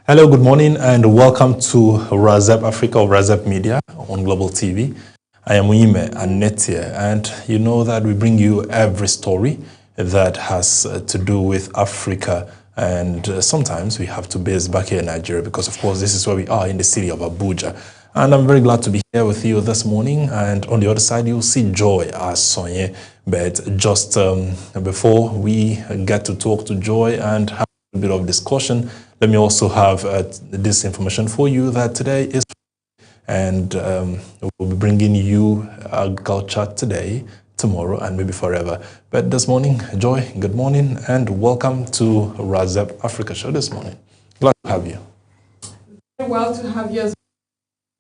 Hello, good morning, and welcome to Razep Africa or Razep Media on Global TV. I am Uime Anetia, and you know that we bring you every story that has to do with Africa. And sometimes we have to base back here in Nigeria because, of course, this is where we are in the city of Abuja. And I'm very glad to be here with you this morning. And on the other side, you'll see Joy as Sonye. But just before we get to talk to Joy and have a bit of discussion, let me also have this information for you that today is, and we'll be bringing you agriculture today, tomorrow, and maybe forever. But this morning, Joy, good morning, and welcome to Razep Africa show this morning. Glad to have you. Very well to have you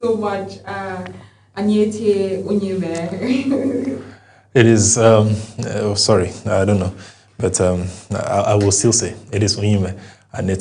so much, Anyete Unyebe. It is, sorry, I don't know, but I will still say it is Unyebe.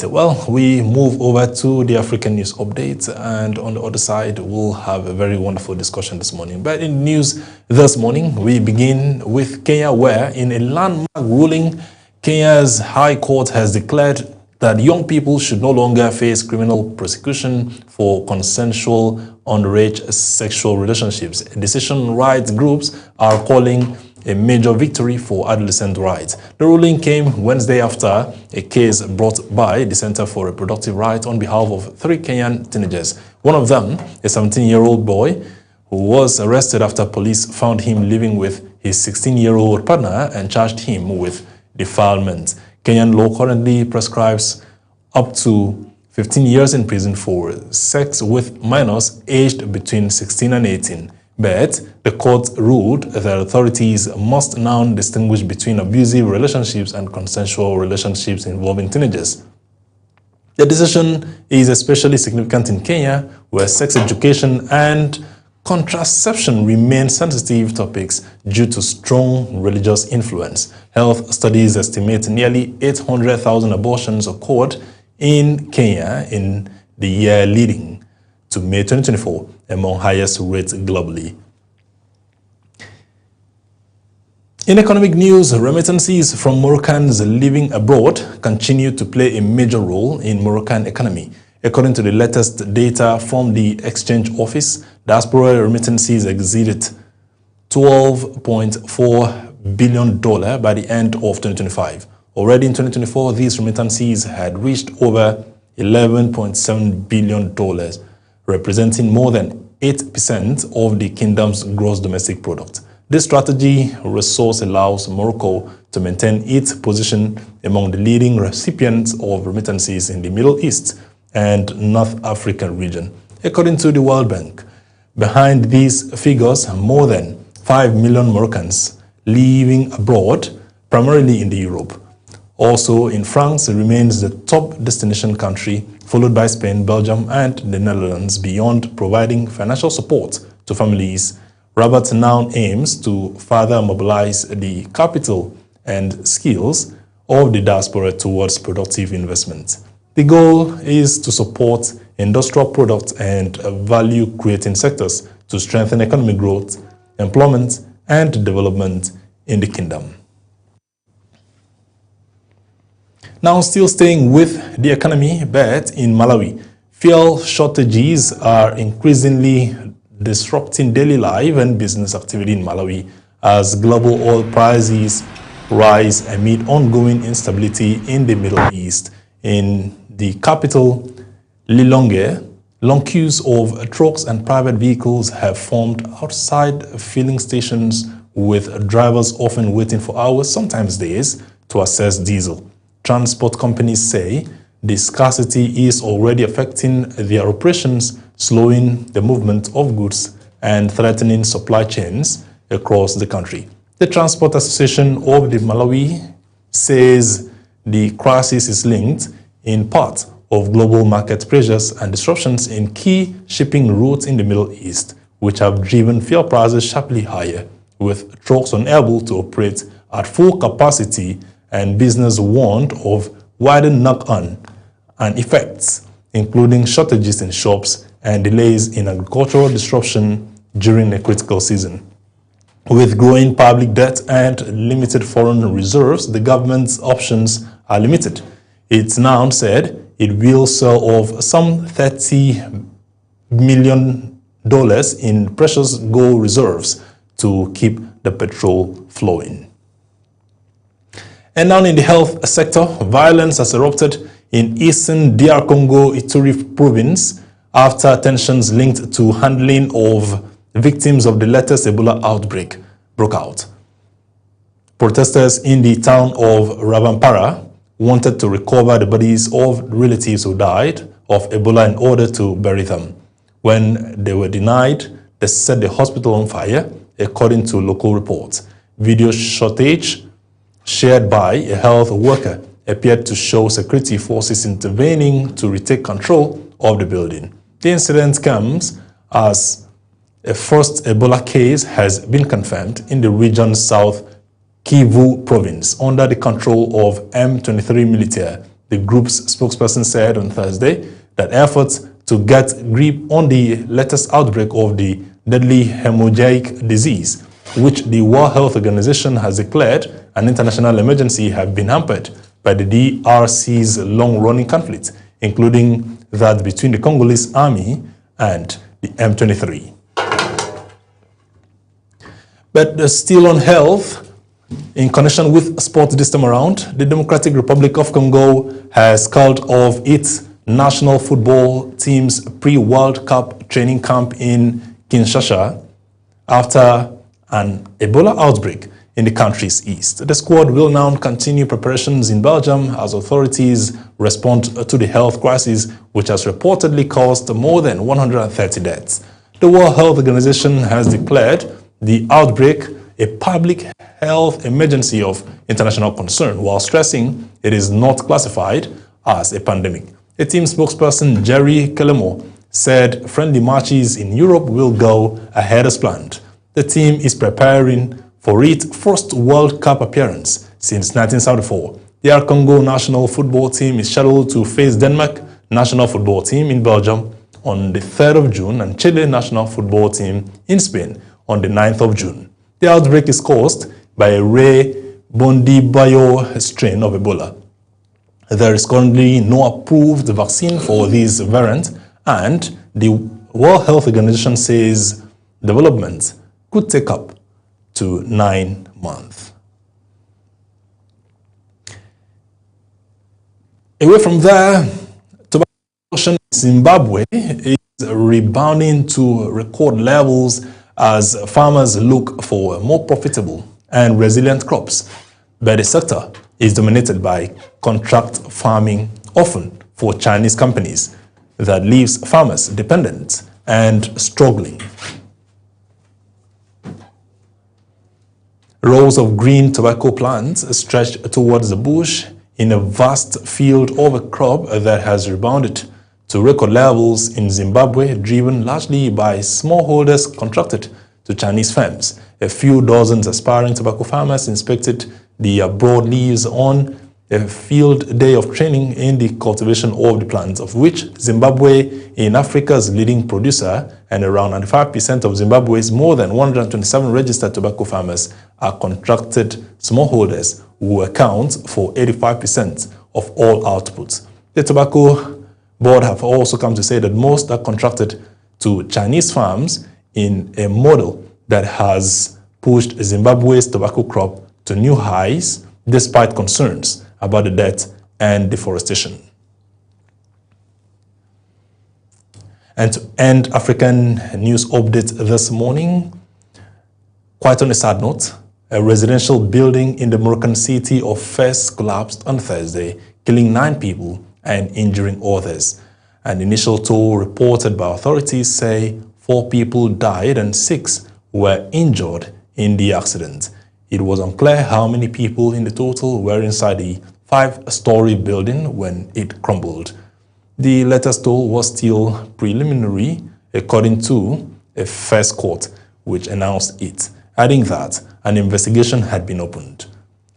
Well, we move over to the African News Update, and on the other side, we'll have a very wonderful discussion this morning. But in news this morning, we begin with Kenya, where in a landmark ruling, Kenya's High Court has declared that young people should no longer face criminal prosecution for consensual underage sexual relationships. Decision rights groups are calling a major victory for adolescent rights. The ruling came Wednesday after a case brought by the Center for Reproductive Rights on behalf of 3 Kenyan teenagers. One of them, a 17-year-old boy, who was arrested after police found him living with his 16-year-old partner and charged him with defilement. Kenyan law currently prescribes up to 15 years in prison for sex with minors aged between 16 and 18. But the court ruled that authorities must now distinguish between abusive relationships and consensual relationships involving teenagers. The decision is especially significant in Kenya, where sex education and contraception remain sensitive topics due to strong religious influence. Health studies estimate nearly 800,000 abortions occurred in Kenya in the year leading to May 2024, among highest rates globally. In economic news, remittances from Moroccans living abroad continue to play a major role in Moroccan economy. According to the latest data from the Exchange Office, diaspora remittances exceeded $12.4 billion by the end of 2025. Already in 2024, these remittances had reached over $11.7 billion, representing more than 8% of the kingdom's gross domestic product. This strategy resource allows Morocco to maintain its position among the leading recipients of remittances in the Middle East and North African region. According to the World Bank, behind these figures, more than 5 million Moroccans living abroad, primarily in Europe. Also in France, it remains the top destination country, followed by Spain, Belgium, and the Netherlands. Beyond providing financial support to families, Rabat now aims to further mobilize the capital and skills of the diaspora towards productive investment. The goal is to support industrial products and value-creating sectors to strengthen economic growth, employment, and development in the kingdom. Now, still staying with the economy, but in Malawi, fuel shortages are increasingly disrupting daily life and business activity in Malawi as global oil prices rise amid ongoing instability in the Middle East. In the capital, Lilongwe, long queues of trucks and private vehicles have formed outside filling stations, with drivers often waiting for hours, sometimes days, to access diesel. Transport companies say the scarcity is already affecting their operations, slowing the movement of goods and threatening supply chains across the country. The Transport Association of the Malawi says the crisis is linked in part of global market pressures and disruptions in key shipping routes in the Middle East, which have driven fuel prices sharply higher, with trucks unable to operate at full capacity and business warned of wider knock-on and effects, including shortages in shops and delays in agricultural disruption during a critical season. With growing public debt and limited foreign reserves, the government's options are limited. It's now said it will sell off some $30 million in precious gold reserves to keep the petrol flowing. And now in the health sector, violence has erupted in eastern DR Congo Ituri province after tensions linked to handling of victims of the latest Ebola outbreak broke out. Protesters in the town of Ravampara wanted to recover the bodies of relatives who died of Ebola in order to bury them. When they were denied, they set the hospital on fire, according to local reports. Video footage shared by a health worker appeared to show security forces intervening to retake control of the building. The incident comes as a first Ebola case has been confirmed in the region's South Kivu province under the control of M23 military. The group's spokesperson said on Thursday that efforts to get grip on the latest outbreak of the deadly hemorrhagic disease, which the World Health Organization has declared an international emergency, have been hampered by the DRC's long-running conflict, including that between the Congolese army and the M23. But still on health, in connection with sports this time around, the Democratic Republic of Congo has called off its national football team's pre-World Cup training camp in Kinshasa after an Ebola outbreak in the country's east. The squad will now continue preparations in Belgium as authorities respond to the health crisis, which has reportedly caused more than 130 deaths. The World Health Organization has declared the outbreak a public health emergency of international concern, while stressing it is not classified as a pandemic. A team spokesperson, Jerry Kelemo, said friendly matches in Europe will go ahead as planned. The team is preparing for its first World Cup appearance since 1974. The Congo national football team is scheduled to face Denmark national football team in Belgium on the 3rd of June and Chile national football team in Spain on the 9th of June. The outbreak is caused by a rare Bundibugyo strain of Ebola. There is currently no approved vaccine for this variant, and the World Health Organization says development could take up to 9 months. Away from there, tobacco production in Zimbabwe is rebounding to record levels as farmers look for more profitable and resilient crops. But the sector is dominated by contract farming, often for Chinese companies, that leaves farmers dependent and struggling. Rows of green tobacco plants stretch towards the bush in a vast field of a crop that has rebounded to record levels in Zimbabwe, driven largely by smallholders contracted to Chinese firms. A few dozen aspiring tobacco farmers inspected the broadleaves on a field day of training in the cultivation of the plants, of which Zimbabwe is Africa's leading producer, and around 95% of Zimbabwe's more than 127 registered tobacco farmers are contracted smallholders who account for 85% of all outputs. The Tobacco Board have also come to say that most are contracted to Chinese farms in a model that has pushed Zimbabwe's tobacco crop to new highs despite concerns about the death and deforestation. And to end African news update this morning, quite on a sad note, a residential building in the Moroccan city of Fes collapsed on Thursday, killing 9 people and injuring others. An initial toll reported by authorities say 4 people died and 6 were injured in the accident. It was unclear how many people in the total were inside the 5-story building when it crumbled. The latest toll was still preliminary, according to a first court, which announced it, adding that an investigation had been opened.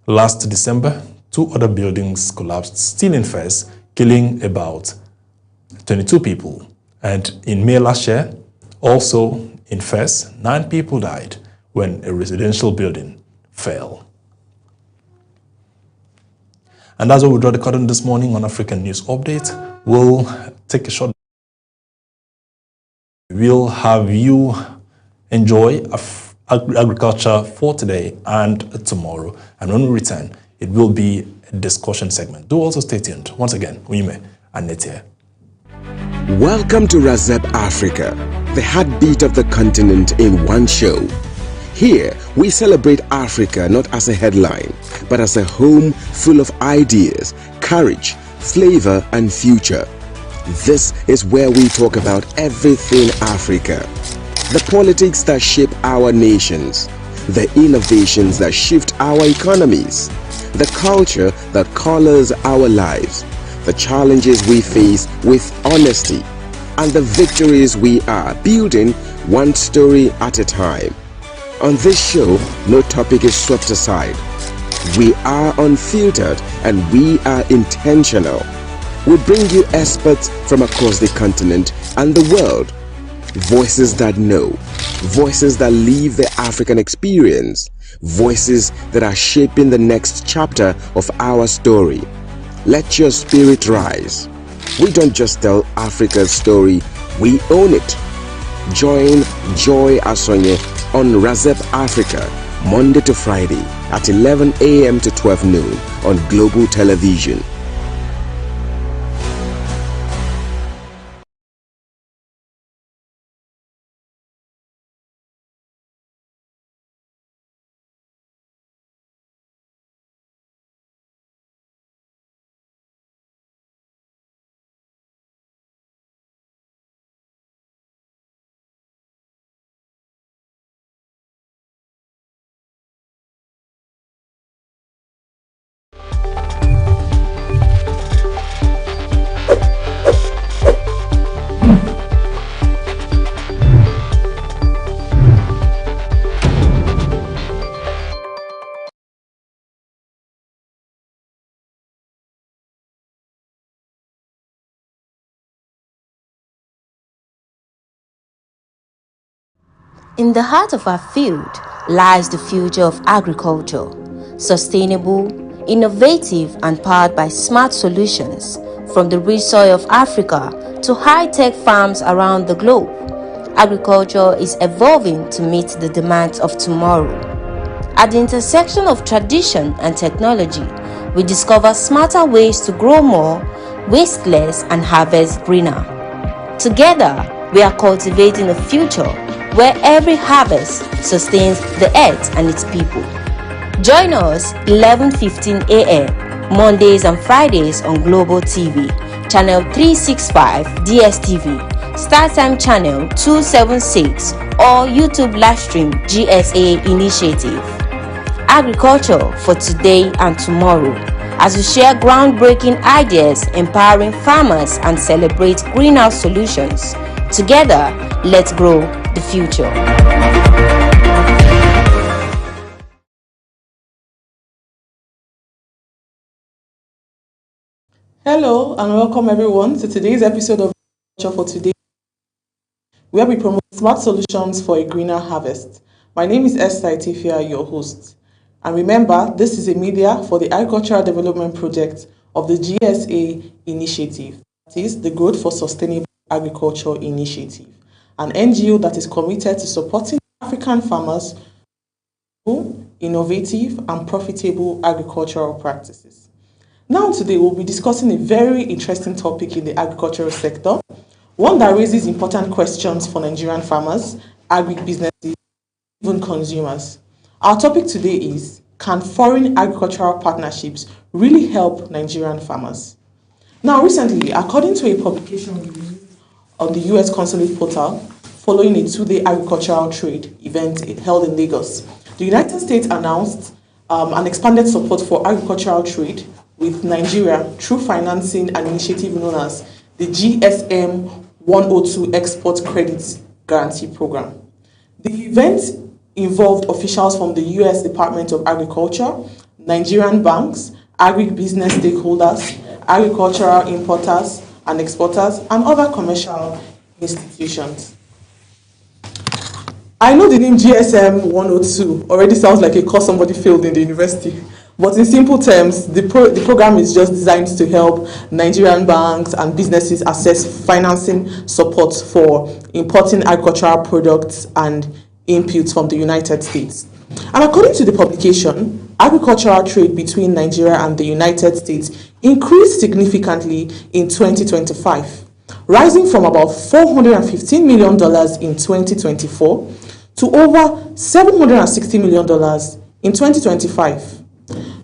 Last December, 2 other buildings collapsed, still in Fes, killing about 22 people. And in May last year, also in Fes, 9 people died when a residential building fell. And that's what we draw the curtain this morning on African News Update. We'll take a short. We'll have you enjoy agriculture for today and tomorrow. And when we return, it will be a discussion segment. Do also stay tuned. Once again, Uyime and Netia. Welcome to Razep Africa, the heartbeat of the continent in one show. Here, we celebrate Africa not as a headline, but as a home full of ideas, courage, flavor, and future. This is where we talk about everything Africa. The politics that shape our nations, the innovations that shift our economies, the culture that colors our lives, the challenges we face with honesty, and the victories we are building one story at a time. On this show, no topic is swept aside. We are unfiltered and we are intentional. We bring you experts from across the continent and the world. Voices that know, voices that live the African experience, voices that are shaping the next chapter of our story. Let your spirit rise. We don't just tell Africa's story, we own it. Join Joy Asonye on Razep Africa, Monday to Friday at 11 a.m. to 12 noon on Global Television. In the heart of our field lies the future of agriculture, sustainable, innovative, and powered by smart solutions from the rich soil of Africa to high-tech farms around the globe. Agriculture is evolving to meet the demands of tomorrow. At the intersection of tradition and technology, we discover smarter ways to grow more, waste less, and harvest greener. Together, we are cultivating a future where every harvest sustains the earth and its people. Join us 11:15 a.m. Mondays and Fridays on Global TV, Channel 365 DSTV, StarTime Channel 276, or YouTube Livestream GSA Initiative. Agriculture for today and tomorrow, as we share groundbreaking ideas, empowering farmers, and celebrate greenhouse solutions. Together, let's grow the future. Hello and welcome everyone to today's episode of Agriculture for Today, where we promote smart solutions for a greener harvest. My name is Esther Itifia, your host. And remember, this is a media for the Agricultural Development Project of the GSA Initiative, that is the Growth for Sustainable Agriculture Initiative, an NGO that is committed to supporting African farmers through innovative and profitable agricultural practices. Now today we'll be discussing a very interesting topic in the agricultural sector, one that raises important questions for Nigerian farmers, agribusinesses, even consumers. Our topic today is, can foreign agricultural partnerships really help Nigerian farmers? Now recently, according to a publication released on the US Consulate portal, following a two-day agricultural trade event held in Lagos, the United States announced an expanded support for agricultural trade with Nigeria through financing an initiative known as the GSM 102 Export Credit Guarantee Program. The event involved officials from the US Department of Agriculture, Nigerian banks, agribusiness stakeholders, agricultural importers and exporters, and other commercial institutions. I know the name GSM 102 already sounds like a course somebody failed in the university, But in simple terms, the program is just designed to help Nigerian banks and businesses access financing support for importing agricultural products and inputs from the United States. And according to the publication, agricultural trade between Nigeria and the United States increased significantly in 2025, rising from about $415 million in 2024 to over $760 million in 2025.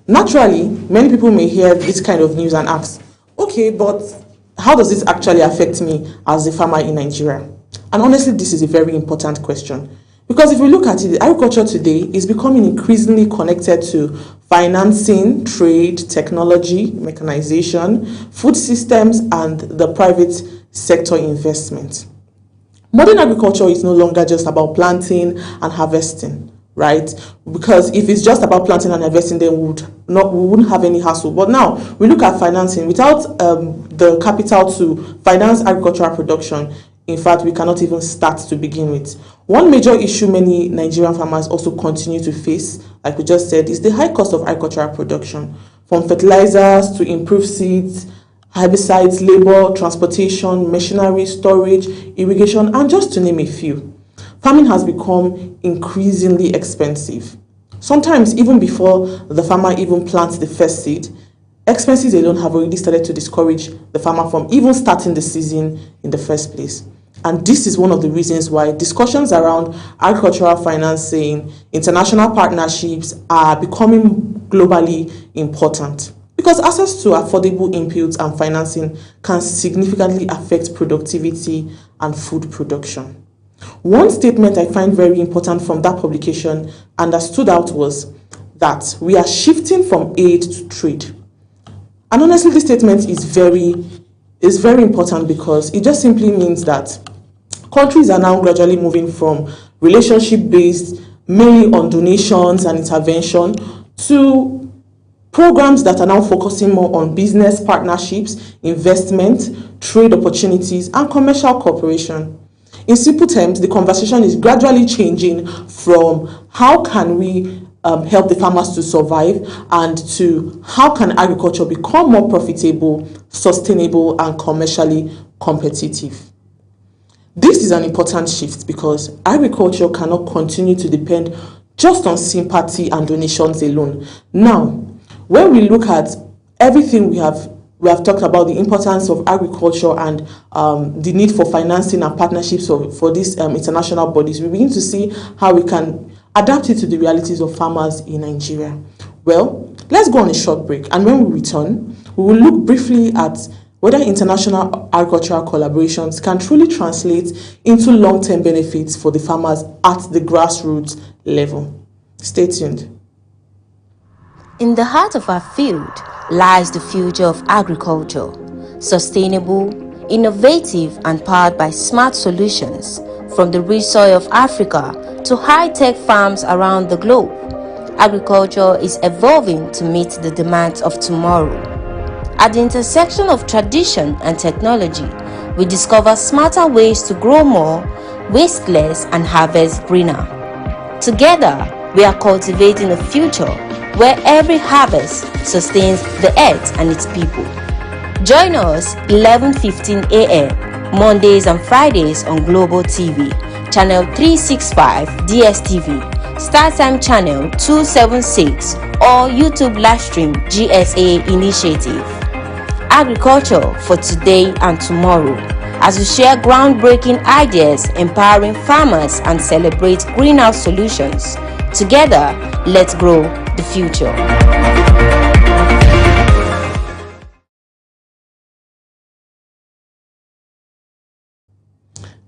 Naturally, many people may hear this kind of news and ask, okay, but how does this actually affect me as a farmer in Nigeria? And honestly, this is a very important question. Because if we look at it, agriculture today is becoming increasingly connected to financing, trade, technology, mechanization, food systems, and the private sector investment. Modern agriculture is no longer just about planting and harvesting, right? Because if it's just about planting and harvesting, then we wouldn't have any hassle. But now we look at financing. Without the capital to finance agricultural production, in fact, we cannot even start to begin with. One major issue many Nigerian farmers also continue to face, like we just said, is the high cost of agricultural production, from fertilizers to improved seeds, herbicides, labor, transportation, machinery, storage, irrigation, and just to name a few. Farming has become increasingly expensive. Sometimes even before the farmer even plants the first seed, expenses alone have already started to discourage the farmer from even starting the season in the first place. And this is one of the reasons why discussions around agricultural financing, international partnerships are becoming globally important. Because access to affordable inputs and financing can significantly affect productivity and food production. One statement I find very important from that publication and that stood out was that we are shifting from aid to trade. And honestly, this statement is very important because it just simply means that countries are now gradually moving from relationship-based, mainly on donations and intervention, to programs that are now focusing more on business partnerships, investment, trade opportunities, and commercial cooperation. In simple terms, the conversation is gradually changing from how can we help the farmers to survive and to how can agriculture become more profitable, sustainable, and commercially competitive. This is an important shift because agriculture cannot continue to depend just on sympathy and donations alone. Now, when we look at everything we have talked about, the importance of agriculture and the need for financing and partnerships for these international bodies, we begin to see how we can adapt it to the realities of farmers in Nigeria. Well, let's go on a short break, and when we return, we will look briefly at whether international agricultural collaborations can truly translate into long-term benefits for the farmers at the grassroots level. Stay tuned. In the heart of our field lies the future of agriculture, sustainable, innovative, and powered by smart solutions from the rich soil of Africa to high-tech farms around the globe. Agriculture is evolving to meet the demands of tomorrow. At the intersection of tradition and technology, we discover smarter ways to grow more, waste less, and harvest greener. Together, we are cultivating a future where every harvest sustains the earth and its people. Join us 11:15 a.m. Mondays and Fridays on Global TV, Channel 365 DSTV, StarTime Channel 276, or YouTube Livestream GSA Initiative. Agriculture for today and tomorrow, as we share groundbreaking ideas, empowering farmers, and celebrate greenhouse solutions. Together, let's grow the future.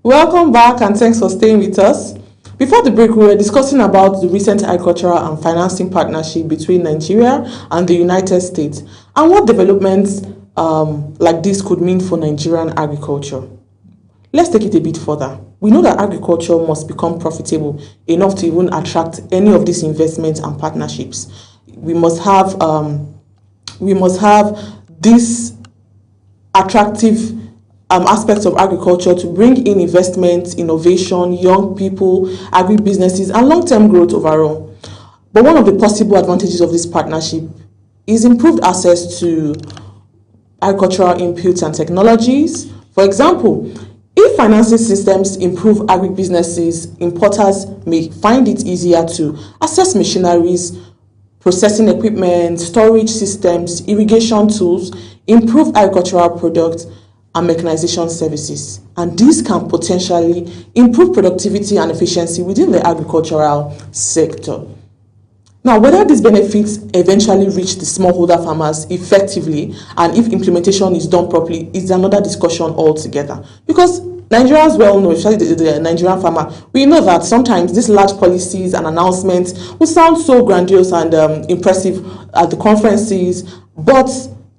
Welcome back and thanks for staying with us. Before the break, we were discussing about the recent agricultural and financing partnership between Nigeria and the United States and what developments like this could mean for Nigerian agriculture. Let's take it a bit further. We know that agriculture must become profitable enough to even attract any of these investments and partnerships. We must have this attractive aspects of agriculture to bring in investment, innovation, young people, agri-businesses, and long-term growth overall. But one of the possible advantages of this partnership is improved access to agricultural inputs and technologies. For example, if financing systems improve agribusinesses, importers may find it easier to access machineries, processing equipment, storage systems, irrigation tools, improve agricultural products, and mechanization services. And this can potentially improve productivity and efficiency within the agricultural sector. Now, whether these benefits eventually reach the smallholder farmers effectively and if implementation is done properly is another discussion altogether. Because Nigerians well know, especially the Nigerian farmer, we know that sometimes these large policies and announcements will sound so grandiose and impressive at the conferences, but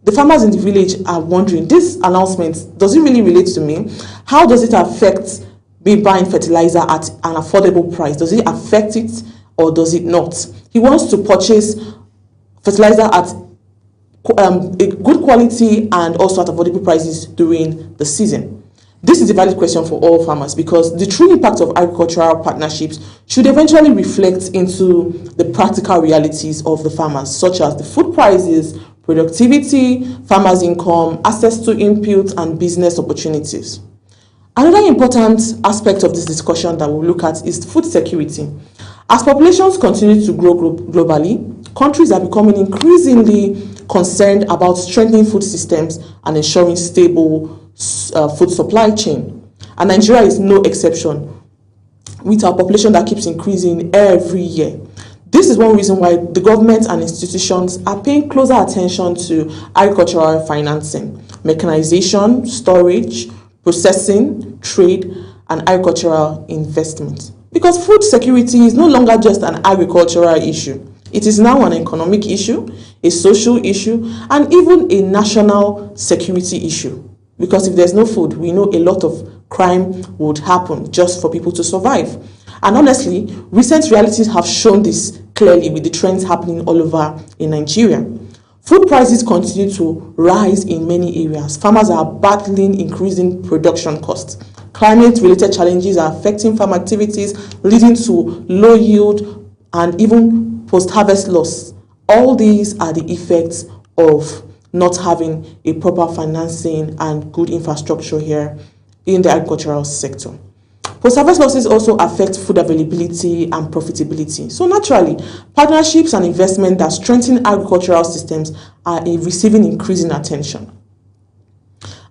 the farmers in the village are wondering, this announcement, does it really relate to me? How does it affect me buying fertilizer at an affordable price? Does it affect it or does it not? He wants to purchase fertilizer at a good quality and also at affordable prices during the season. This is a valid question for all farmers because the true impact of agricultural partnerships should eventually reflect into the practical realities of the farmers, such as the food prices, productivity, farmers' income, access to inputs, and business opportunities. Another important aspect of this discussion that we'll look at is food security. As populations continue to grow globally, countries are becoming increasingly concerned about strengthening food systems and ensuring stable food supply chain. And Nigeria is no exception, with our population that keeps increasing every year. This is one reason why the government and institutions are paying closer attention to agricultural financing, mechanization, storage, processing, trade, and agricultural investment. Because food security is no longer just an agricultural issue. It is now an economic issue, a social issue, and even a national security issue. Because if there's no food, we know a lot of crime would happen just for people to survive. And honestly, recent realities have shown this clearly with the trends happening all over in Nigeria. Food prices continue to rise in many areas. Farmers are battling increasing production costs. Climate-related challenges are affecting farm activities, leading to low yield and even post-harvest loss. All these are the effects of not having a proper financing and good infrastructure here in the agricultural sector. Post-harvest losses also affect food availability and profitability. So naturally, partnerships and investment that strengthen agricultural systems are receiving increasing attention.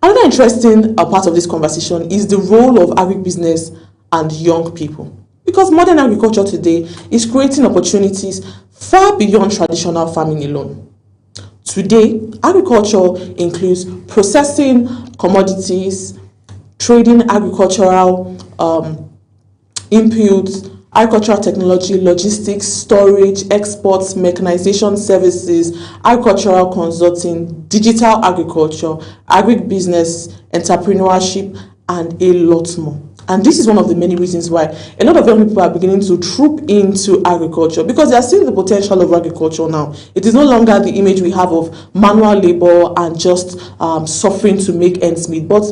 Another interesting part of this conversation is the role of agribusiness and young people. Because modern agriculture today is creating opportunities far beyond traditional farming alone. Today, agriculture includes processing commodities, trading agricultural inputs, agricultural technology, logistics, storage, exports, mechanization services, agricultural consulting, digital agriculture, agribusiness, entrepreneurship, and a lot more. And this is one of the many reasons why a lot of young people are beginning to troop into agriculture because they are seeing the potential of agriculture now. It is no longer the image we have of manual labor and just suffering to make ends meet, but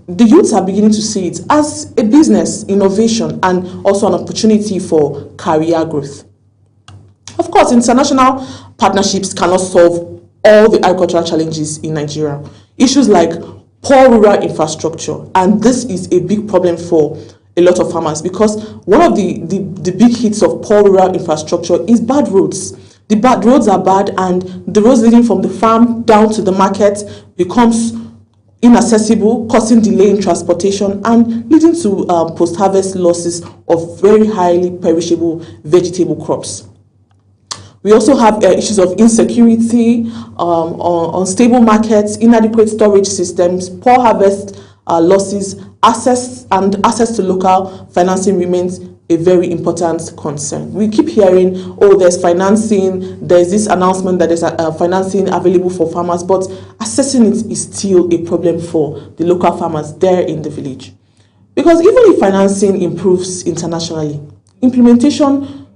the youths are beginning to see it as a business, innovation, and also an opportunity for career growth. Of course, international partnerships cannot solve all the agricultural challenges in Nigeria. Issues like poor rural infrastructure, and this is a big problem for a lot of farmers because one of the big hits of poor rural infrastructure is bad roads. The bad roads are bad, and the roads leading from the farm down to the market becomes inaccessible, causing delay in transportation and leading to post-harvest losses of very highly perishable vegetable crops. We also have issues of insecurity, unstable markets, inadequate storage systems, poor harvest losses, access to local financing remains a very important concern. We keep hearing, oh, there's financing, there's this announcement that there's financing available for farmers, but accessing it is still a problem for the local farmers there in the village. Because even if financing improves internationally, implementation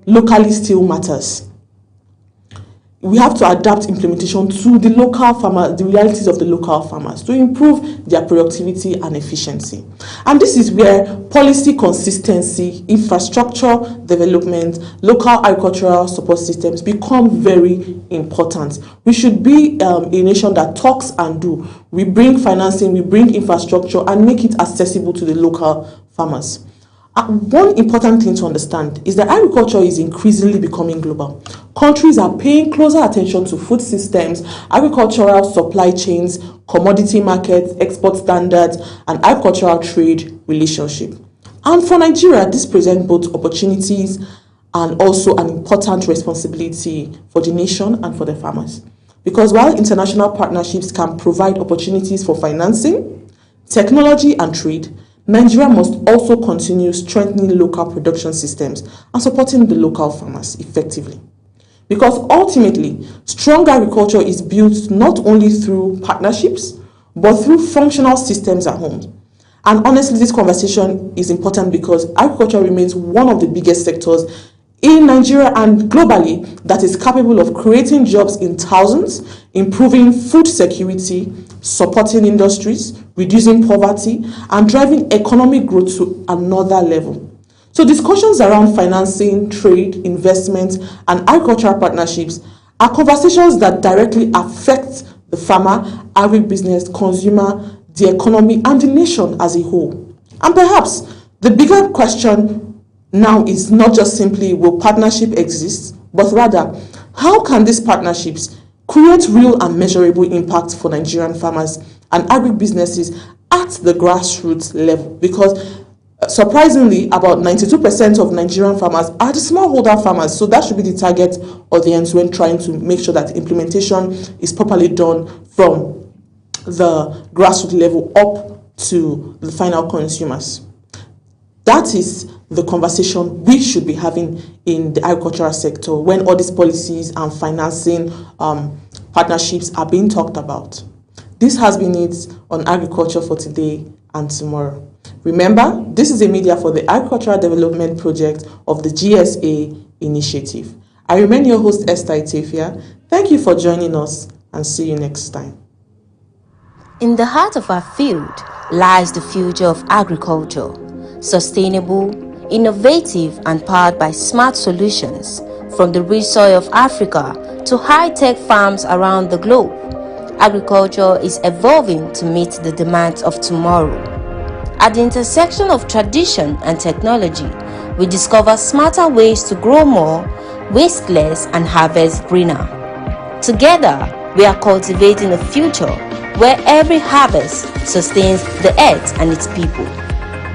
locally still matters. we have to adapt implementation to the local farmers, the realities of the local farmers, to improve their productivity and efficiency. And this is where policy consistency, infrastructure development, local agricultural support systems become very important. We should be a nation that talks and do. We bring financing, we bring infrastructure, and make it accessible to the local farmers. One important thing to understand is that agriculture is increasingly becoming global. Countries are paying closer attention to food systems, agricultural supply chains, commodity markets, export standards, and agricultural trade relationship. And for Nigeria, this presents both opportunities and also an important responsibility for the nation and for the farmers. Because while international partnerships can provide opportunities for financing, technology, and trade, Nigeria must also continue strengthening local production systems and supporting the local farmers effectively. Because ultimately, strong agriculture is built not only through partnerships, but through functional systems at home. And honestly, this conversation is important because agriculture remains one of the biggest sectors in Nigeria and globally that is capable of creating jobs in thousands, improving food security, supporting industries, reducing poverty, and driving economic growth to another level. So discussions around financing, trade, investment, and agricultural partnerships are conversations that directly affect the farmer, agribusiness, consumer, the economy, and the nation as a whole. And perhaps the bigger question now is not just simply will partnership exist, but rather how can these partnerships create real and measurable impact for Nigerian farmers and agribusinesses at the grassroots level? Because surprisingly, about 92% of Nigerian farmers are the smallholder farmers, so that should be the target audience when trying to make sure that implementation is properly done from the grassroots level up to the final consumers. That is the conversation we should be having in the agricultural sector when all these policies and financing partnerships are being talked about. This has been it on Agriculture for Today and Tomorrow. Remember, this is a media for the Agricultural Development Project of the GSA Initiative. I remain your host, Esther Itefia. Thank you for joining us and see you next time. In the heart of our field lies the future of agriculture, sustainable, innovative, and powered by smart solutions from the rich soil of Africa to high-tech farms around the globe. Agriculture is evolving to meet the demands of tomorrow. At the intersection of tradition and technology, we discover smarter ways to grow more, waste less, and harvest greener. Together, we are cultivating a future where every harvest sustains the earth and its people.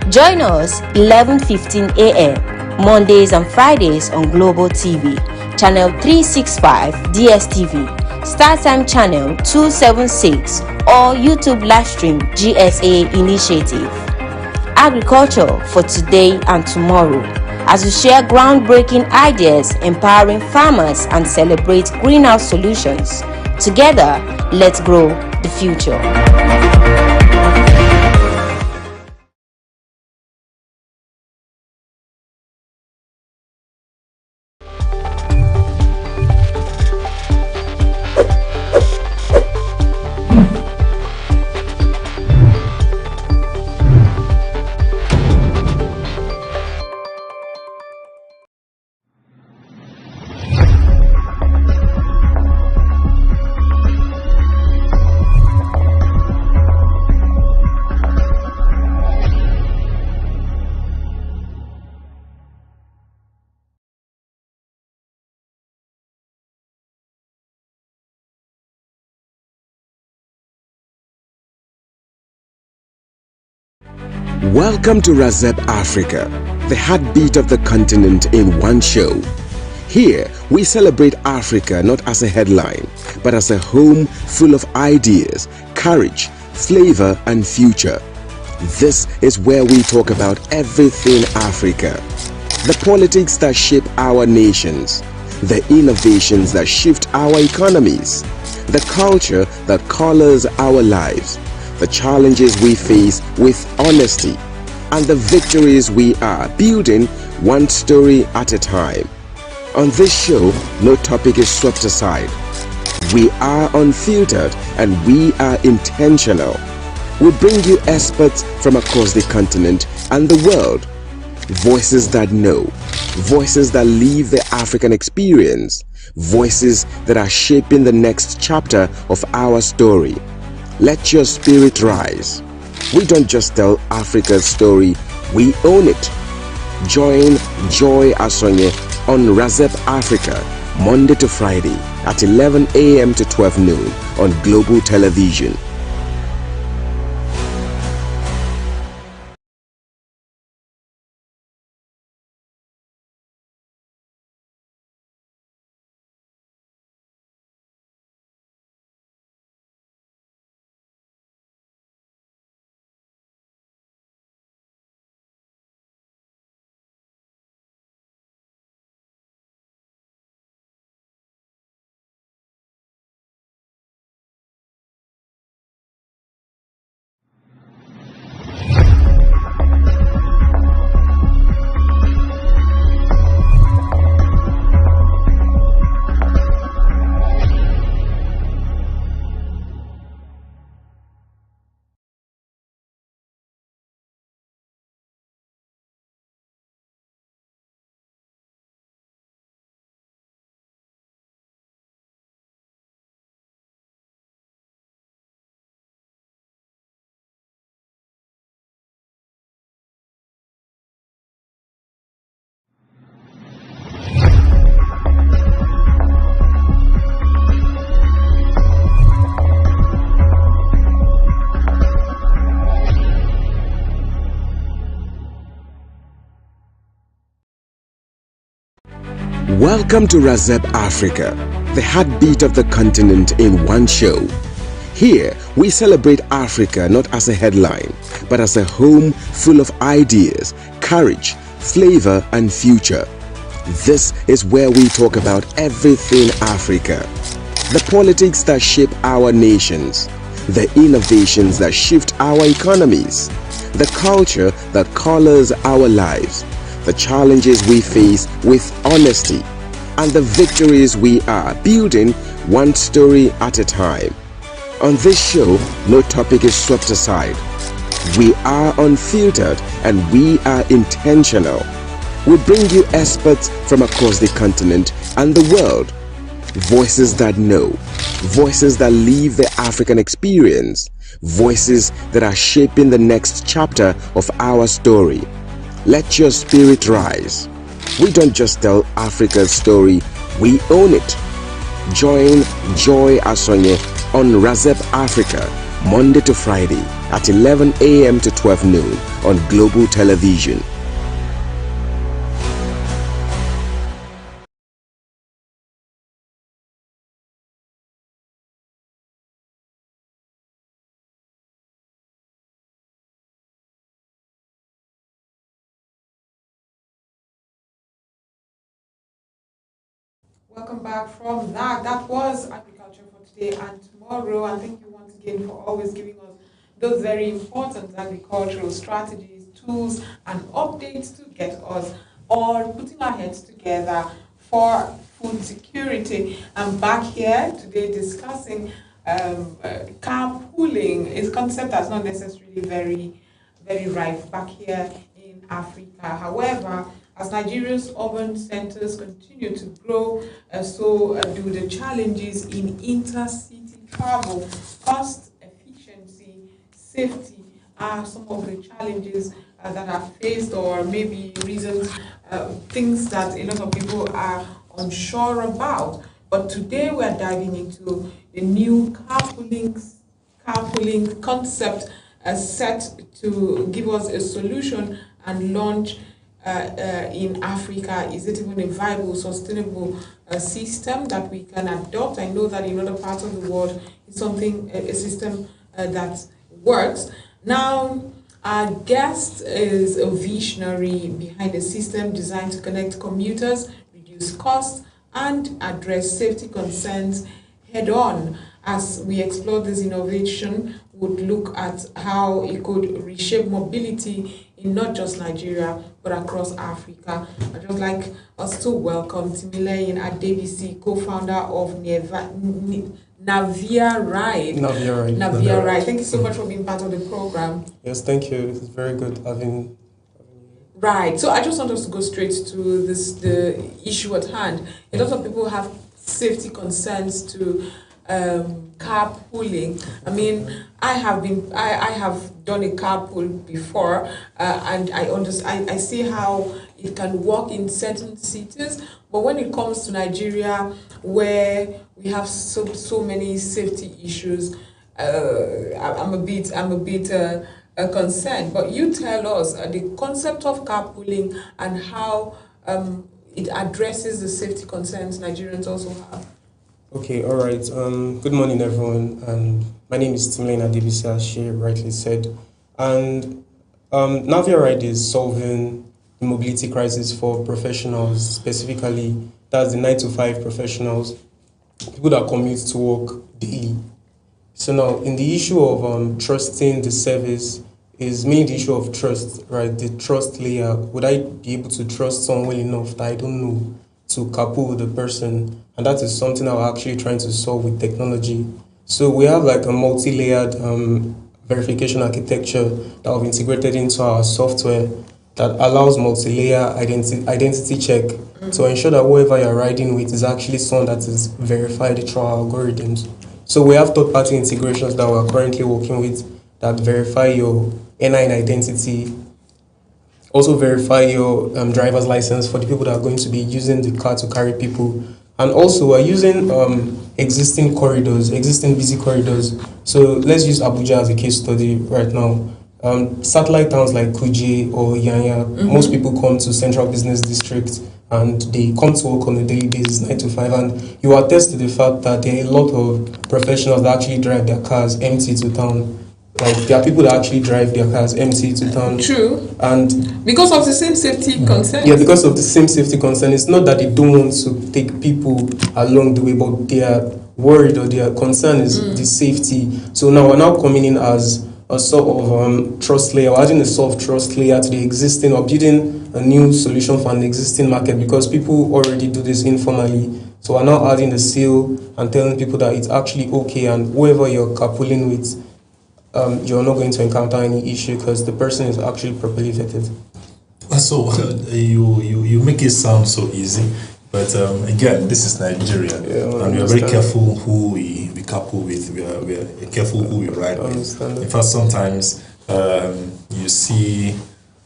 Join us 11:15 a.m. Mondays and Fridays on Global TV, Channel 365 DSTV, StarTime Channel 276, or YouTube Livestream GSA Initiative. Agriculture for today and tomorrow, as we share groundbreaking ideas, empowering farmers, and celebrate greenhouse solutions. Together, let's grow the future. Welcome to Razep Africa, the heartbeat of the continent in one show. Here, we celebrate Africa not as a headline, but as a home full of ideas, courage, flavor, and future. This is where we talk about everything Africa. The politics that shape our nations, the innovations that shift our economies, the culture that colors our lives, the challenges we face with honesty, and the victories we are building one story at a time. On this show, no topic is swept aside. We are unfiltered and we are intentional. We bring you experts from across the continent and the world. Voices that know, voices that live the African experience, voices that are shaping the next chapter of our story. Let your spirit rise. We don't just tell Africa's story, we own it. Join Joy Asonye on Razep Africa, Monday to Friday at 11 a.m. to 12 noon on Global Television. Welcome to Razep Africa, the heartbeat of the continent in one show. Here, we celebrate Africa not as a headline, but as a home full of ideas, courage, flavor, and future. This is where we talk about everything Africa. The politics that shape our nations, the innovations that shift our economies, the culture that colors our lives, the challenges we face with honesty, and the victories we are building one story at a time. On this show, no topic is swept aside. We are unfiltered and we are intentional. We bring you experts from across the continent and the world. Voices that know, voices that live the African experience, voices that are shaping the next chapter of our story. Let your spirit rise. We don't just tell Africa's story, we own it. Join Joy Asonye on Razep Africa, Monday to Friday at 11 a.m. to 12 noon on Global Television. Welcome back from that. That was agriculture for today and tomorrow. And thank you once again for always giving us those very important agricultural strategies, tools, and updates to get us all putting our heads together for food security. I'm back here today discussing carpooling. It's a concept that's not necessarily very rife back here in Africa. However, as Nigeria's urban centers continue to grow, so do the challenges in intercity travel. Cost, efficiency, safety are some of the challenges that are faced, or maybe reasons, things that a lot of people are unsure about. But today we are diving into the new carpooling concept set to give us a solution and launch in Africa. Is it even a viable, sustainable system that we can adopt? I know that in other parts of the world, it's something, a system that works. Now, our guest is a visionary behind a system designed to connect commuters, reduce costs, and address safety concerns head-on. As we explore this innovation, would look at how it could reshape mobility in not just Nigeria, but across Africa. I'd just like us to welcome Timileyin Adebisi, co-founder of Navia Ride. Navia Ride. Thank you so much for being part of the program. Yes, thank you. It's very good having. Right. So I just want us to go straight to the issue at hand. A lot of people have safety concerns to carpooling. I mean, I have done a carpool before, and I see how it can work in certain cities. But when it comes to Nigeria, where we have so many safety issues, I'm a bit concerned. But you tell us the concept of carpooling and how it addresses the safety concerns Nigerians also have. Okay, all right. Good morning, everyone. My name is Timileyin Adebisi, as she rightly said. And Navia Ride is solving the mobility crisis for professionals, specifically, that's the 9-to-5 professionals, people that commute to work daily. So now, in the issue of trusting the service, is mainly the issue of trust, right? The trust layer. Would I be able to trust someone well enough that I don't know to carpool with the person? And that is something that we're actually trying to solve with technology. So we have like a multi-layered verification architecture that we've integrated into our software that allows multi-layer identity check to ensure that whoever you're riding with is actually someone that is verified through our algorithms. So we have third-party integrations that we're currently working with that verify your NIN identity, also verify your driver's license for the people that are going to be using the car to carry people. And also we're using existing busy corridors. So let's use Abuja as a case study right now. Satellite towns like Kuje or Yanya, most people come to Central Business District and they come to work on a daily basis, 9 to 5. And you attest to the fact that there are a lot of professionals that actually drive their cars empty to town. Like, there are people that actually drive their cars empty to town. True. And because of the same safety concern. Yeah, because of the same safety concern. It's not that they don't want to take people along the way, but they are worried or their concern is the safety. So now we're now coming in as a sort of trust layer. We're adding a soft trust layer to the existing, or building a new solution for an existing market, because people already do this informally. So we're now adding a seal and telling people that it's actually okay, and whoever you're carpooling with, you're not going to encounter any issue because the person is actually properly vetted. So you make it sound so easy, but again, this is Nigeria, and we are very careful who we carpool with. We are careful who we ride with. In fact, sometimes you see.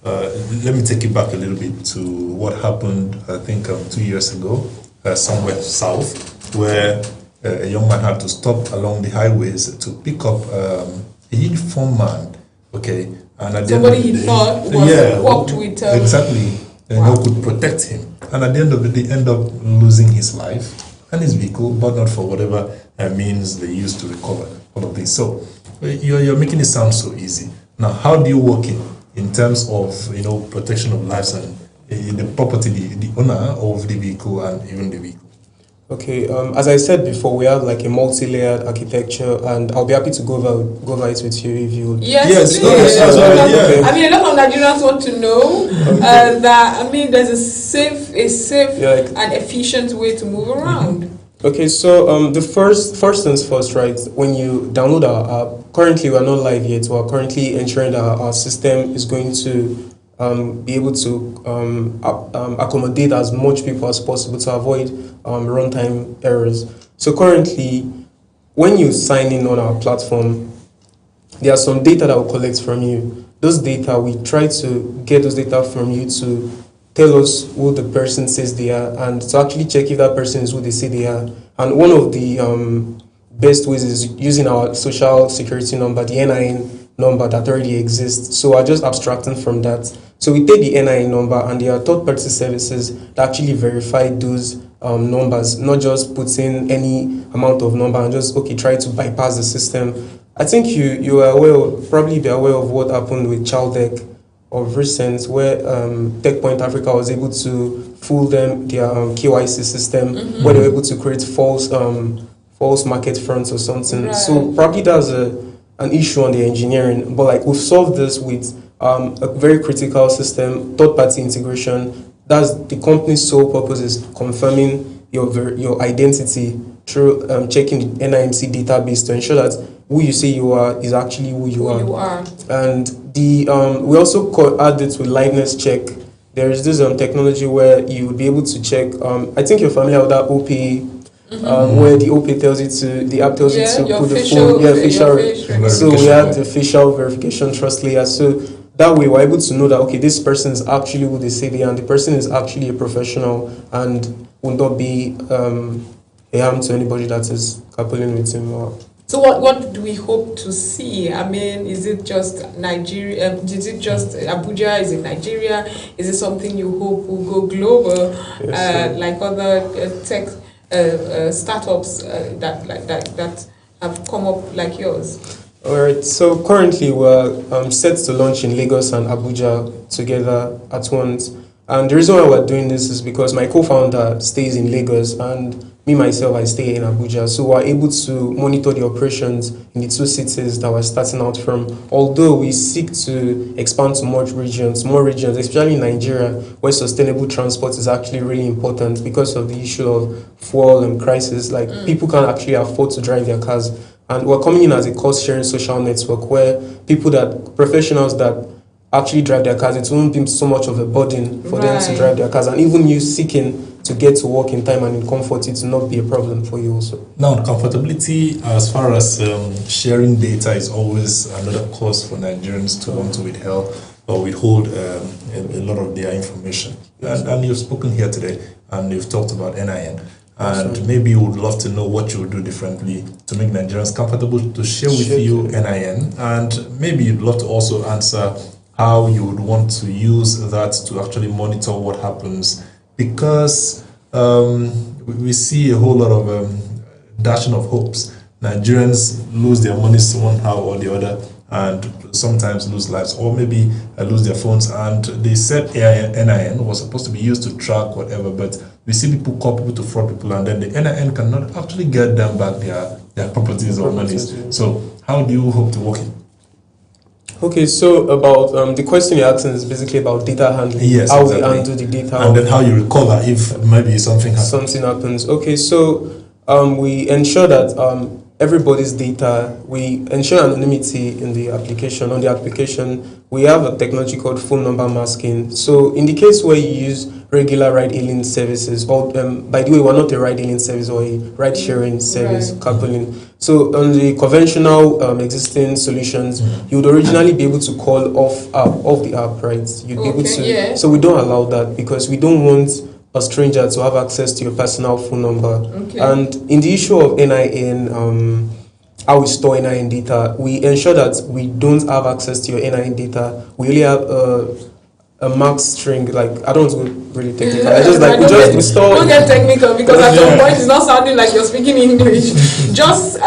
Let me take it back a little bit to what happened. I think 2 years ago, somewhere south, where a young man had to stop along the highways to pick up a uniformed man. Okay, and at somebody he thought was walked with exactly, who could protect him, and at the end of the day, end up losing his life and his vehicle, but not for whatever means they used to recover all of this. So you're making it sound so easy. Now, how do you work in terms of protection of lives and the property, the owner of the vehicle and even the vehicle? Okay, as I said before, we have like a multi-layered architecture, and I'll be happy to go over it with you if you. Yes. Okay. I mean, a lot of Nigerians want to know that. I mean, there's a safe and efficient way to move around. Okay, so the first things first, right? When you download our app, currently we're not live yet. We're currently ensuring that our system is going to be able to accommodate as much people as possible to avoid runtime errors. So currently, when you sign in on our platform, there are some data that we'll collect from you. Those data, we try to get those data from you to tell us who the person says they are, and to actually check if that person is who they say they are. And one of the best ways is using our social security number, the NIN number that already exists. So we're just abstracting from that. So we take the NIN number, and there are third-party services that actually verify those numbers, not just put in any amount of number and just try to bypass the system. I think you are probably be aware of what happened with Chaldec of recent, where TechPoint Africa was able to fool their KYC system, where they were able to create false market fronts or something. Right. So probably that's an issue on the engineering, but like we've solved this with a very critical system, third-party integration. That's the company's sole purpose is confirming your identity through checking the NIMC database to ensure that who you say you are is actually who you are. And the we also add it with liveness check. There is this technology where you would be able to check. I think you're familiar with that OPA. Where the OPA tells you to, the app tells you to put the phone, facial. So we have the facial verification trust layer. So that way we're able to know that, okay, this person is actually who they say they are, and the person is actually a professional and will not be a harm to anybody that is coupling with him. So what do we hope to see? I mean, is it just Nigeria? Is it just Abuja? Is it Nigeria? Is it something you hope will go global, like other tech startups that have come up like yours? All right. So currently we're set to launch in Lagos and Abuja together at once. And the reason why we're doing this is because my co-founder stays in Lagos and me myself, I stay in Abuja. So we're able to monitor the operations in the two cities that we're starting out from. Although we seek to expand to more regions, especially in Nigeria, where sustainable transport is actually really important because of the issue of fuel and crisis. Like people can't actually afford to drive their cars. And we're coming in as a cost-sharing social network where professionals that actually drive their cars, it won't be so much of a burden for them to drive their cars. And even you seeking to get to work in time and in comfort, it will not be a problem for you also. Now, comfortability, as far as sharing data, is always another cause for Nigerians to want to withhold a lot of their information. And you've spoken here today, and you've talked about NIN. And maybe you would love to know what you would do differently to make Nigerians comfortable to share with you NIN. And maybe you'd love to also answer how you would want to use that to actually monitor what happens. Because we see a whole lot of dashing of hopes. Nigerians lose their money somehow or the other, and sometimes lose lives, or maybe lose their phones. And they said NIN was supposed to be used to track whatever, but we see people call people to fraud people, and then the NIN cannot actually get them back their properties or monies. So how do you hope to work it? Okay, so about the question you're asking is basically about data handling. Yes, how exactly. we handle the data. And then how you recover if maybe something happens. Okay, so we ensure that everybody's data, we ensure anonymity in the application. On the application, we have a technology called phone number masking. So in the case where you use regular ride-hailing services, or by the way, we're not a ride-hailing service or a ride-sharing service, carpooling. So on the conventional existing solutions, you would originally be able to call off the app, right? You'd be able to. So we don't allow that because we don't want a stranger to have access to your personal phone number. And in the issue of NIN, how we store NIN data, we ensure that we don't have access to your NIN data. We only have a max string. Like, I don't want to go really technical. I just like we store. Don't get technical because at some point it's not sounding like you're speaking English. Just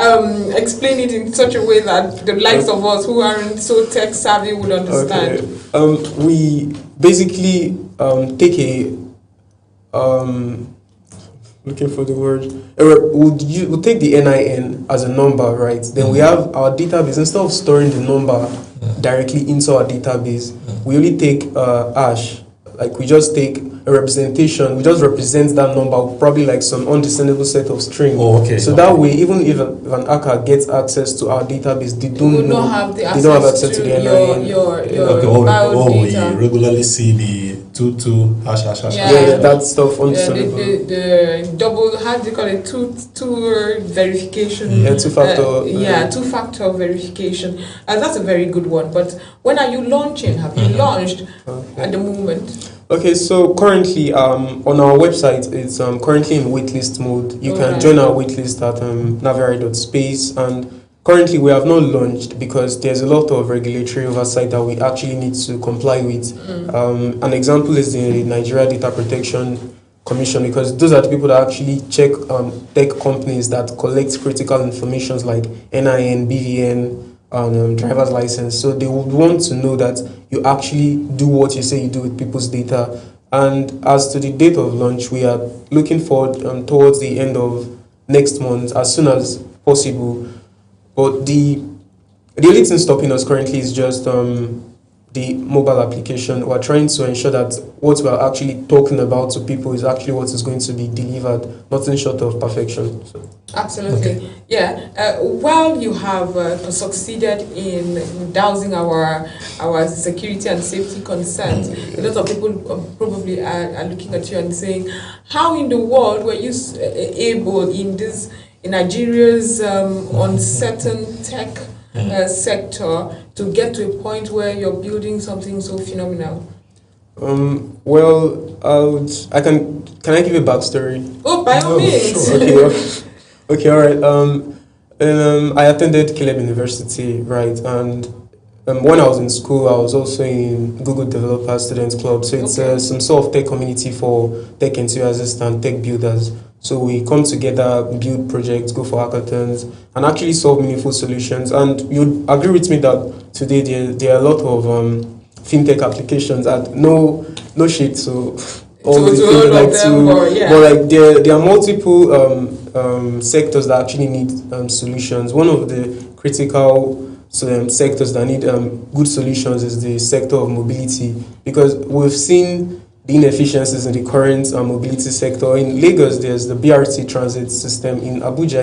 explain it in such a way that the likes of us who aren't so tech savvy would understand. We basically take a looking for the word. We'll take the NIN as a number, right? Then we have our database. Instead of storing the number directly into our database, we only take hash. Like we just take a representation. We just represent that number, probably like some undiscernible set of string. So that way, even if an hacker gets access to our database, they don't have access to the NIN. We regularly see the 22 hash. That stuff undiscernible. The double, how do you call it? Two verification. Two-factor. Two-factor verification. That's a very good one. But when are you launching? Have you launched at the moment? Okay, so currently on our website, it's currently in waitlist mode. You can join our waitlist at naviari.space, and currently we have not launched because there's a lot of regulatory oversight that we actually need to comply with. An example is the Nigeria Data Protection Commission, because those are the people that actually check tech companies that collect critical information like NIN, BVN, and driver's license. So they would want to know that you actually do what you say you do with people's data. And as to the date of launch, we are looking forward towards the end of next month, as soon as possible. But the only thing stopping us currently is just the mobile application. We're trying to ensure that what we're actually talking about to people is actually what is going to be delivered, nothing short of perfection. So. Absolutely. Okay. Yeah. While you have succeeded in dousing our security and safety concerns, a lot of people probably are looking at you and saying, how in the world were you able in Nigeria's uncertain tech sector to get to a point where you're building something so phenomenal? Well, can I give a backstory? Oh, by all means. Sure. Okay, all right. I attended Caleb University, right, and when I was in school, I was also in Google Developer Students Club. So it's some sort of tech community for tech enthusiasts and tech builders. So we come together, build projects, go for hackathons, and actually solve meaningful solutions. And you'd agree with me that today there are a lot of fintech applications and no shit. So all the things but like there are multiple sectors that actually need solutions. One of the critical sectors that need good solutions is the sector of mobility, because we've seen the inefficiencies in the current mobility sector. In Lagos, there's the BRT transit system. In Abuja,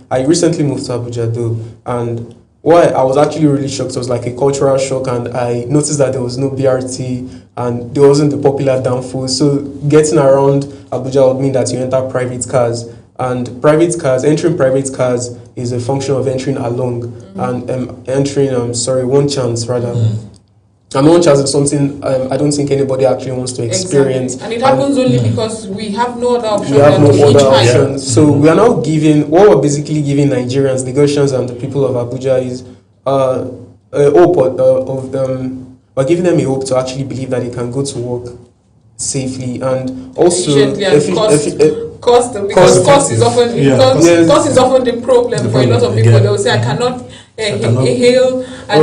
I recently moved to Abuja though, and what I was actually really shocked was like a cultural shock, and I noticed that there was no BRT and there wasn't the popular downfall. So getting around Abuja would mean that you enter private cars, and entering private cars is a function of entering along and entering one chance rather. And one chance is something I don't think anybody actually wants to experience. Exactly. And it happens only because we have no other option. So we are now what we're basically giving Nigerians, Lagosians, and the people of Abuja is a hope we're giving them a hope to actually believe that they can go to work safely and also cost is often the problem for a lot of people. They will say, I cannot hail an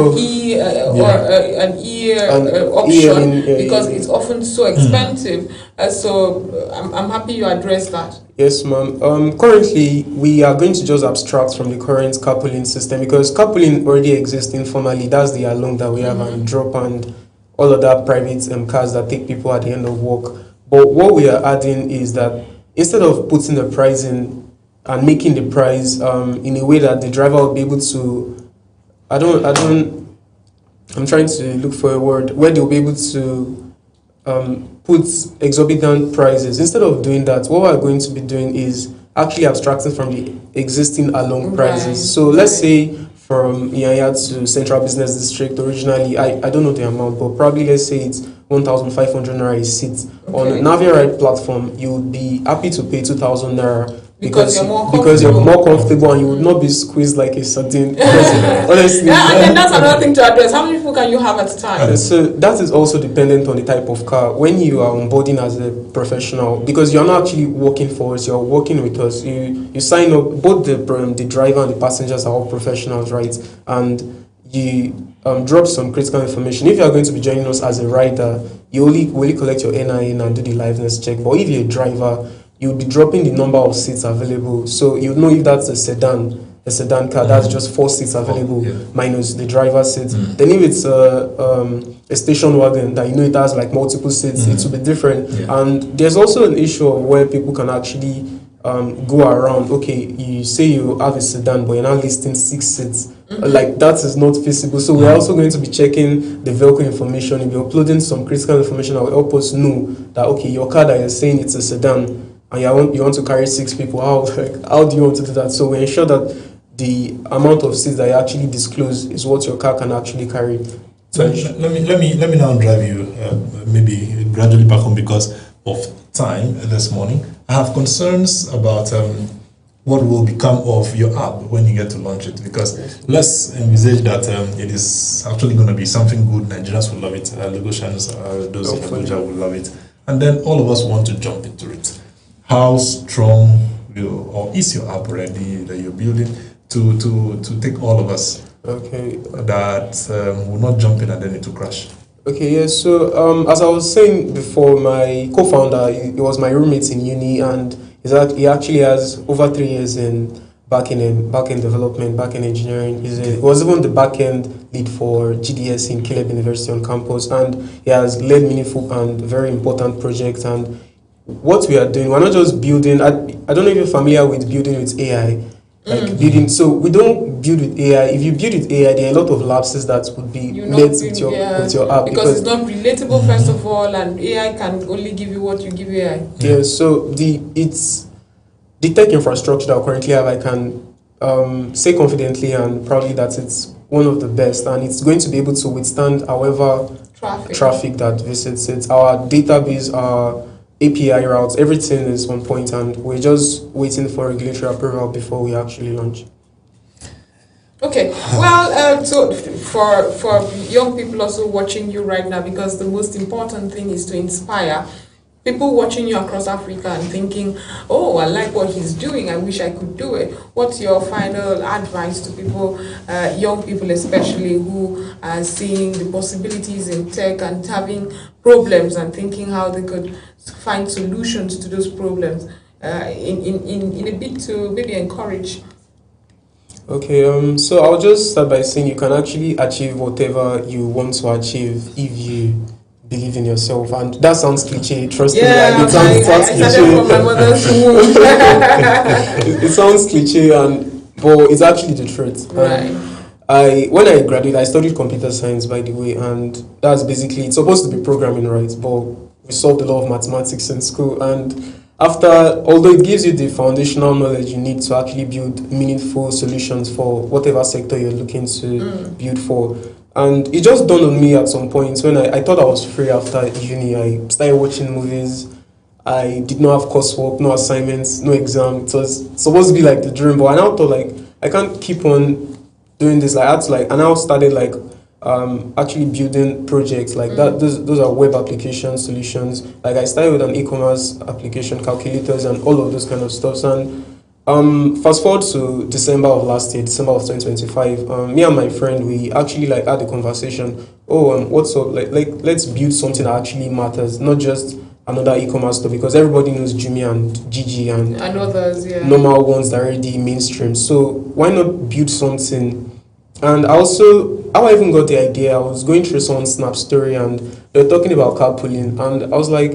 option because it's often so expensive. So I'm happy you addressed that. Yes, ma'am. Currently, we are going to just abstract from the current carpooling system, because carpooling already exists informally. That's the along that we have and drop and all of that private cars that take people at the end of work. But what we are adding is that instead of putting the price in and making the price in a way that the driver will be able to, I'm trying to look for a word where they'll be able to put exorbitant prices. Instead of doing that, what we're going to be doing is actually abstracting from the existing along prices. So let's say from Yaya to Central Business District originally, I don't know the amount, but probably let's say it's 1,500 naira a seat. On a Navia Ride platform, you would be happy to pay 2,000 naira because you're more comfortable and you would not be squeezed like a sardine. Honestly, and then that's another thing to address. How many people can you have at a time? So that is also dependent on the type of car. When you are onboarding as a professional, because you're not actually working for us, you're working with us. You sign up. Both the driver and the passengers are all professionals, right? And you drop some critical information. If you are going to be joining us as a rider, you only collect your NIN and do the liveness check. But if you're a driver, you'll be dropping the number of seats available. So you know if that's a sedan car, that's just 4 seats available minus the driver's seats. Then if it's a station wagon that you know it has like multiple seats, it will be different. And there's also an issue of where people can actually go around. Okay, you say you have a sedan, but you're now listing 6 seats. Like that is not feasible. So we're also going to be checking the vehicle information. If you're uploading some critical information that will help us know that okay, your car that you're saying it's a sedan and you want to carry 6 people, how do you want to do that? So we ensure that the amount of seats that you actually disclose is what your car can actually carry. So let me now drive you maybe gradually back home because of time this morning. I have concerns about what will become of your app when you get to launch it, because let's envisage that it is actually going to be something good. Nigerians will love it, Lagosians, those in Abuja will love it, and then all of us want to jump into it. How strong is your app already that you're building to take all of us that will not jump in and then it will crash? Okay, yes. So as I was saying before, my co-founder, he was my roommate in uni, and he actually has over 3 years in back-end development, back-end engineering. He was even the back-end lead for GDS in Caleb University on campus, and he has led meaningful and very important projects. And what we are doing, we're not just building. I don't know if you're familiar with building with AI. Building, so we don't build with AI. If you build with AI, there are a lot of lapses that would be met with your app because it's not relatable first of all, and AI can only give you what you give AI. Yeah, so the tech infrastructure that we currently have, I can say confidently and proudly that it's one of the best, and it's going to be able to withstand however traffic that visits it. Our database, our API routes, everything is on point, and we're just waiting for regulatory approval before we actually launch. Okay, well, so for young people also watching you right now, because the most important thing is to inspire people watching you across Africa and thinking, oh, I like what he's doing, I wish I could do it. What's your final advice to people, young people especially, who are seeing the possibilities in tech and having problems and thinking how they could find solutions to those problems in a bit to maybe encourage? Okay, so I'll just start by saying you can actually achieve whatever you want to achieve if you believe in yourself, and that sounds cliche. Trust me, it sounds cliche. From my mother's womb. It sounds cliche, but it's actually the truth. Right. When I graduated, I studied computer science, by the way, and that's basically, it's supposed to be programming, right? But we solved a lot of mathematics in school, and although it gives you the foundational knowledge you need to actually build meaningful solutions for whatever sector you're looking to build for. And it just dawned on me at some point when I thought I was free after uni. I started watching movies. I did not have coursework, no assignments, no exam. It was supposed to be like the dream, but I now thought I can't keep on doing this. I had to and I now started actually building projects like that. Those are web application solutions. I started with an e-commerce application, calculators, and all of those kind of stuff. And fast forward to December of last year, December of 2025. Me and my friend, we actually had a conversation. What's up? Let's build something that actually matters, not just another e-commerce store, because everybody knows Jumia and Gigi and others, normal ones that are already mainstream. So why not build something? And also, how I even got the idea, I was going through someone's Snap story and they were talking about carpooling, and I was like,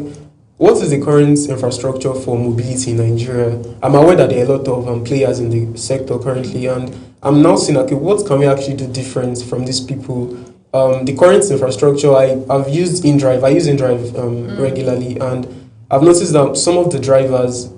what is the current infrastructure for mobility in Nigeria? I'm aware that there are a lot of players in the sector currently, and I'm now saying, okay, what can we actually do different from these people? The current infrastructure, I've used InDrive. I use InDrive regularly, and I've noticed that some of the drivers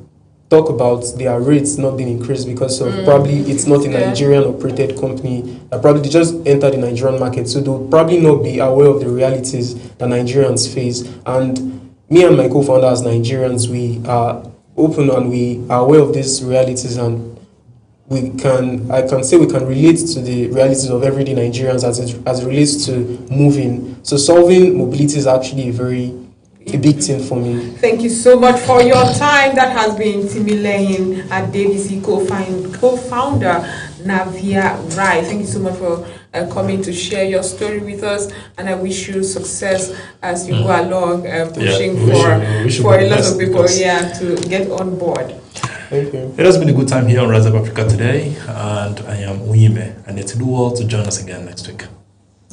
talk about their rates not being increased because of probably it's not a Nigerian operated company. Probably they just entered the Nigerian market, so they'll probably not be aware of the realities that Nigerians face. And me and my co-founder as Nigerians, we are open and we are aware of these realities, and I can say we can relate to the realities of everyday Nigerians as it relates to moving. So solving mobility is actually a big thing for me. Thank you so much for your time. That has been Timileyin Adebisi, co-founder Navia Rai. Thank you so much for coming to share your story with us, and I wish you success as you go along, pushing for a lot of people to get on board. Thank you. It has been a good time here on Razep Africa today, and I am Uyime, and it's do well to join us again next week.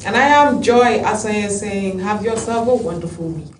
And I am Joy Asanye saying, have yourself a wonderful week.